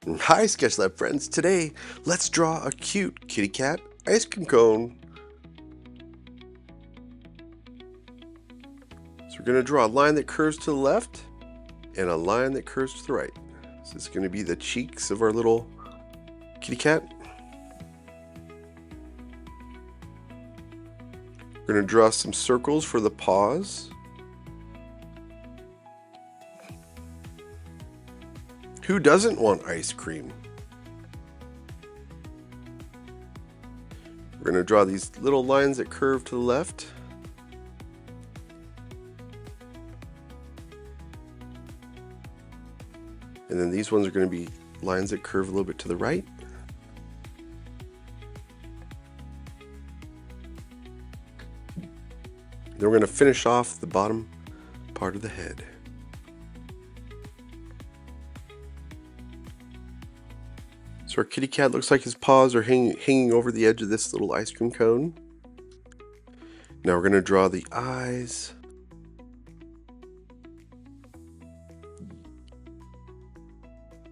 Hi, Sketch Lab friends. Today, let's draw a cute kitty cat ice cream cone. So we're going to draw a line that curves to the left and a line that curves to the right. So it's going to be the cheeks of our little kitty cat. We're going to draw some circles for the paws. Who doesn't want ice cream? We're going to draw these little lines that curve to the left. And then these ones are going to be lines that curve a little bit to the right. Then we're going to finish off the bottom part of the head. So our kitty cat looks like his paws are hanging over the edge of this little ice cream cone. Now we're going to draw the eyes.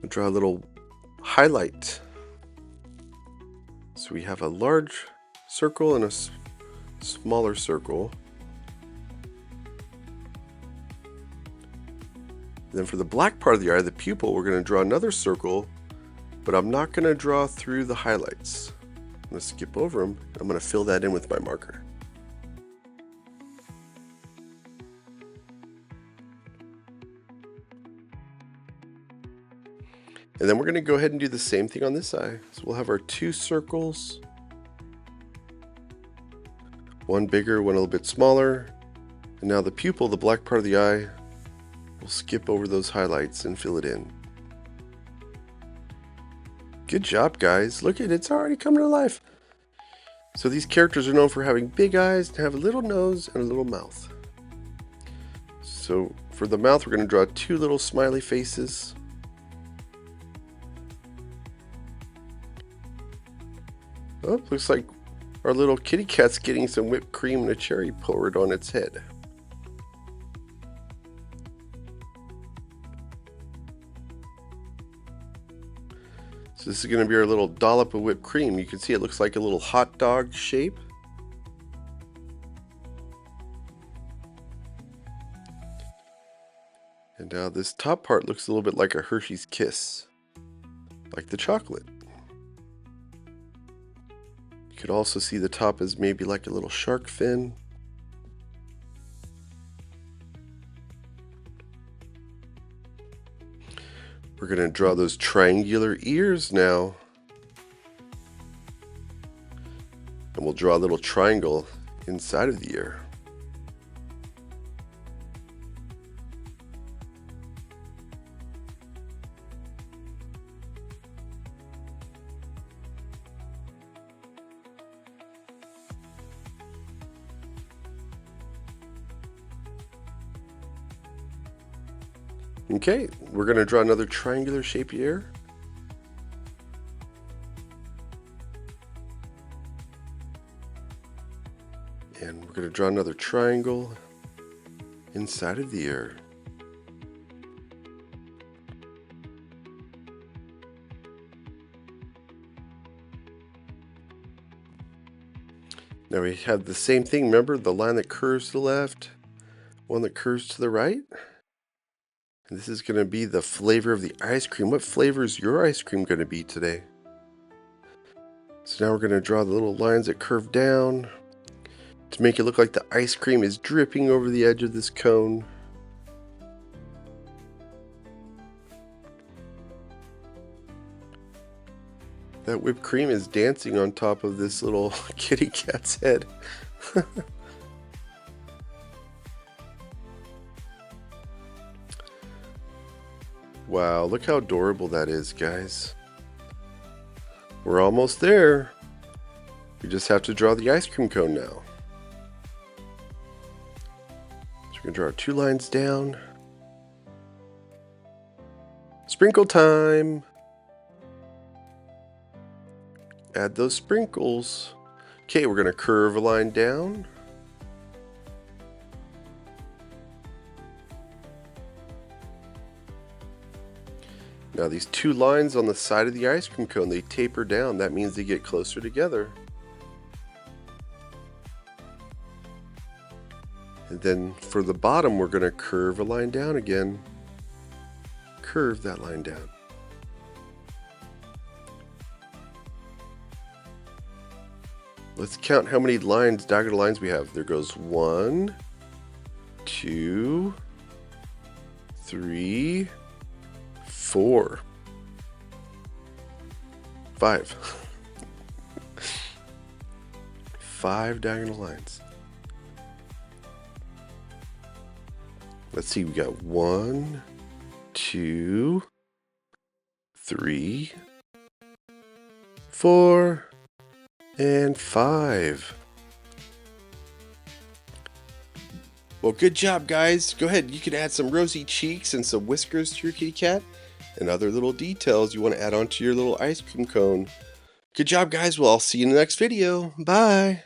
We'll draw a little highlight. So we have a large circle and a smaller circle. And then for the black part of the eye, the pupil, we're going to draw another circle, but I'm not going to draw through the highlights. I'm going to skip over them. I'm going to fill that in with my marker. And then we're going to go ahead and do the same thing on this eye. So we'll have our two circles, one bigger, one a little bit smaller. And now the pupil, the black part of the eye, we'll skip over those highlights and fill it in. Good job, guys. Look at it, it's already coming to life. So these characters are known for having big eyes and have a little nose and a little mouth. So for the mouth, we're going to draw two little smiley faces. Oh, looks like our little kitty cat's getting some whipped cream and a cherry poured on its head. So this is going to be our little dollop of whipped cream. You can see it looks like a little hot dog shape. And now this top part looks a little bit like a Hershey's Kiss, like the chocolate. You could also see the top is maybe like a little shark fin. We're going to draw those triangular ears now. And we'll draw a little triangle inside of the ear. Okay, we're going to draw another triangular shape ear. And we're going to draw another triangle inside of the ear. Now we have the same thing, remember? The line that curves to the left, one that curves to the right. And this is going to be the flavor of the ice cream. What flavor is your ice cream going to be today? So now we're going to draw the little lines that curve down to make it look like the ice cream is dripping over the edge of this cone. That whipped cream is dancing on top of this little kitty cat's head. Wow, look how adorable that is, guys. We're almost there. We just have to draw the ice cream cone now. So we're going to draw our two lines down. Sprinkle time. Add those sprinkles. Okay, we're going to curve a line down. Now these two lines on the side of the ice cream cone, they taper down. That means they get closer together. And then for the bottom, we're going to curve a line down again. Curve that line down. Let's count how many lines, diagonal lines we have. There goes 1, 2, 3, 4, 5. 5 diagonal lines. Let's see, we got 1, 2, 3, 4, and 5. Well, good job, guys. Go ahead, you can add some rosy cheeks and some whiskers to your kitty cat and other little details you want to add onto your little ice cream cone. Good job, guys. Well, I'll see you in the next video. Bye.